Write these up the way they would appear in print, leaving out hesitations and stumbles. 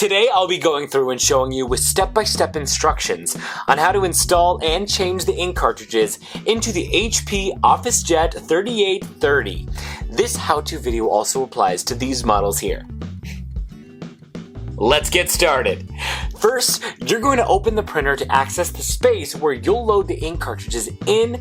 Today I'll be going through and showing you with step-by-step instructions on how to install and change the ink cartridges into the HP OfficeJet 3830. This how-to video also applies to these models here. Let's get started. First, you're going to open the printer to access the space where you'll load the ink cartridges in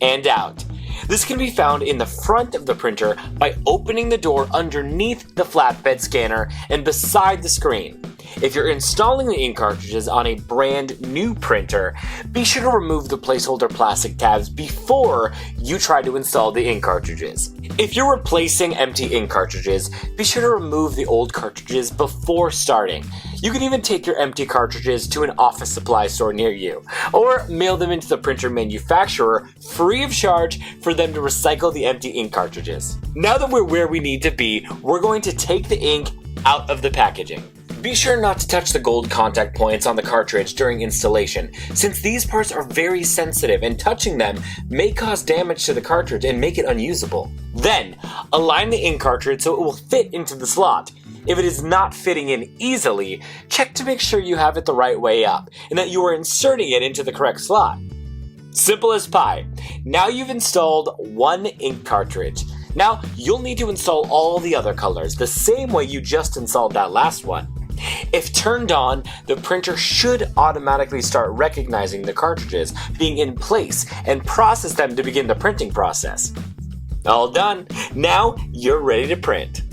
and out. This can be found in the front of the printer by opening the door underneath the flatbed scanner and beside the screen. If you're installing the ink cartridges on a brand new printer, be sure to remove the placeholder plastic tabs before you try to install the ink cartridges. If you're replacing empty ink cartridges, be sure to remove the old cartridges before starting. You can even take your empty cartridges to an office supply store near you, or mail them into the printer manufacturer free of charge for them to recycle the empty ink cartridges. Now that we're where we need to be, we're going to take the ink out of the packaging. Be sure not to touch the gold contact points on the cartridge during installation, since these parts are very sensitive and touching them may cause damage to the cartridge and make it unusable. Then, align the ink cartridge so it will fit into the slot. If it is not fitting in easily, check to make sure you have it the right way up and that you are inserting it into the correct slot. Simple as pie. Now you've installed one ink cartridge. Now you'll need to install all the other colors the same way you just installed that last one. If turned on, the printer should automatically start recognizing the cartridges being in place and process them to begin the printing process. All done. Now you're ready to print.